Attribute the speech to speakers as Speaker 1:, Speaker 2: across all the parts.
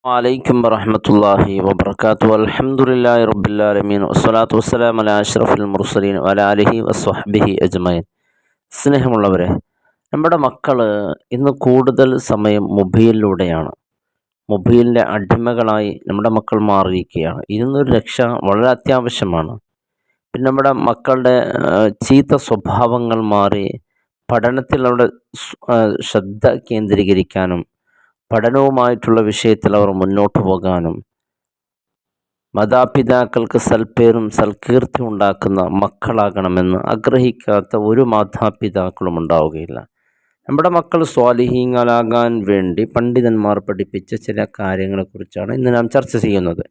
Speaker 1: വലൈക്കും വറഹ്മത്തുള്ളാഹി വബറകാതുഹു. അൽഹംദുലില്ലാഹി റബ്ബിൽ ആലമീൻ വസ്സലാത്തു വസ്സലാമു അലാ അഷ്റഫിൽ മുർസലീൻ വഅലാ ആലിഹി വസ്വഹ്ബിഹി അജ്മഈൻ. സ്നേഹമുള്ളവരെ, നമ്മുടെ മക്കൾ ഇന്ന് കൂടുതൽ സമയം മൊബൈലിലൂടെയാണ്. മൊബൈലിൻ്റെ അടിമകളായി നമ്മുടെ മക്കൾ മാറിയിരിക്കുകയാണ്. ഇതിന്നൊരു രക്ഷ വളരെ അത്യാവശ്യമാണ്. പിന്നെ നമ്മുടെ മക്കളുടെ ചീത്ത സ്വഭാവങ്ങൾ മാറി പഠനത്തിൽ അവരുടെ ശ്രദ്ധ കേന്ദ്രീകരിക്കാനും പഠനവുമായിട്ടുള്ള വിഷയത്തിൽ അവർ മുന്നോട്ട് പോകാനും മാതാപിതാക്കൾക്ക് സൽപ്പേരും സൽകീർത്തിയും ഉണ്ടാക്കുന്ന മക്കളാകണമെന്ന് ആഗ്രഹിക്കാത്ത ഒരു മാതാപിതാക്കളും ഉണ്ടാവുകയില്ല. നമ്മുടെ മക്കൾ സ്വാലിഹീങ്ങളാകാൻ വേണ്ടി പണ്ഡിതന്മാർ പഠിപ്പിച്ച ചില കാര്യങ്ങളെക്കുറിച്ചാണ് ഇന്ന് നാം ചർച്ച ചെയ്യുന്നത്.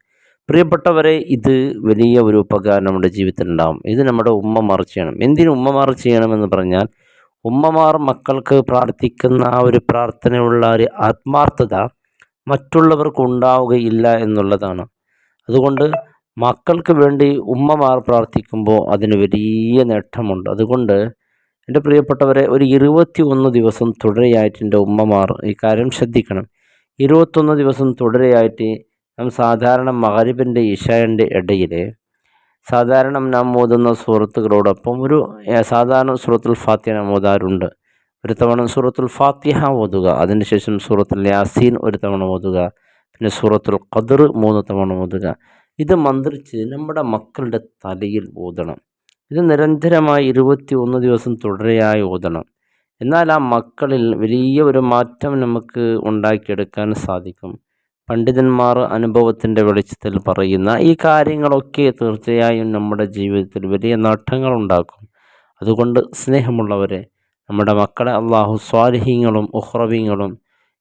Speaker 1: പ്രിയപ്പെട്ടവരെ, ഇത് വലിയ ഒരു ഉപകാരം നമ്മുടെ ജീവിതത്തിൽ ഉണ്ടാകും. ഇത് നമ്മുടെ ഉമ്മമാർ ചെയ്യണം. എന്തിനു ഉമ്മമാർ ചെയ്യണമെന്ന് പറഞ്ഞാൽ, ഉമ്മമാർ മക്കൾക്ക് പ്രാർത്ഥിക്കുന്ന ആ ഒരു പ്രാർത്ഥനയുള്ള ഒരു ആത്മാർത്ഥത മറ്റുള്ളവർക്ക് ഉണ്ടാവുകയില്ല എന്നുള്ളതാണ്. അതുകൊണ്ട് മക്കൾക്ക് വേണ്ടി ഉമ്മമാർ പ്രാർത്ഥിക്കുമ്പോൾ അതിന് വലിയ നേട്ടമുണ്ട്. അതുകൊണ്ട് എൻ്റെ പ്രിയപ്പെട്ടവരെ, ഒരു 21 ദിവസം തുടരെയായിട്ട് എൻ്റെ ഉമ്മമാർ ഈ കാര്യം ശ്രദ്ധിക്കണം. 21 ദിവസം തുടരെയായിട്ട് നാം സാധാരണ മഗ്‌രിബിൻ്റെ ഇശാൻ്റെ ഇടയിൽ സാധാരണ നാം ഓതുന്ന സൂറത്തുകളോടൊപ്പം ഒരു സാധാരണ സൂറത്തുൽ ഫാത്തിഹ നാം ഓതാറുണ്ട്. ഒരു തവണ സൂറത്തുൽ ഫാത്തിഹ ഓതുക, അതിനുശേഷം സൂറത്തുൽ യാസീൻ ഒരു തവണ ഓതുക, പിന്നെ സൂറത്തുൽ ഖദർ 3 തവണ ഓതുക. ഇത് മന്ത്രിച്ച് നമ്മുടെ മക്കളുടെ തലയിൽ ഓതണം. ഇത് നിരന്തരമായി 21 ദിവസം തുടരെയായി ഓതണം. എന്നാൽ ആ മക്കളിൽ വലിയ ഒരു മാറ്റം നമുക്ക് ഉണ്ടാക്കിയെടുക്കാൻ സാധിക്കും. പണ്ഡിതന്മാർ അനുഭവത്തിൻ്റെ വെളിച്ചത്തിൽ പറയുന്ന ഈ കാര്യങ്ങളൊക്കെ തീർച്ചയായും നമ്മുടെ ജീവിതത്തിൽ വലിയ നേട്ടങ്ങളുണ്ടാക്കും. അതുകൊണ്ട് സ്നേഹമുള്ളവരെ, നമ്മുടെ മക്കളെ അള്ളാഹു സ്വാലിഹീങ്ങളും ഉഖ്റവീങ്ങളും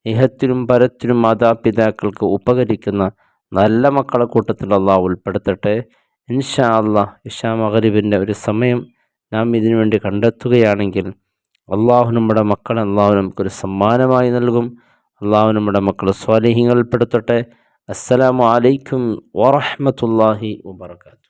Speaker 1: ഇഹത്തിലും പരത്തിലും മാതാപിതാക്കൾക്ക് ഉപകരിക്കുന്ന നല്ല മക്കളെ കൂട്ടത്തിൽ അള്ളാഹു ഉൾപ്പെടുത്തട്ടെ. ഇൻഷാ അള്ളാഹ് ഇശാ മഗ്‌രിബിൻ്റെ ഒരു സമയം നാം ഇതിനു വേണ്ടി കണ്ടെത്തുകയാണെങ്കിൽ അള്ളാഹു നമ്മുടെ മക്കളെ നമുക്കൊരു സമ്മാനമായി നൽകും. അള്ളാഹു നമ്മുടെ മക്കളെ സ്വാലിഹീങ്ങളിൽ പെടുത്തട്ടെ. അസ്സലാമു അലൈക്കും വറഹ്മത്തുള്ളാഹി വബറകാതുഹു.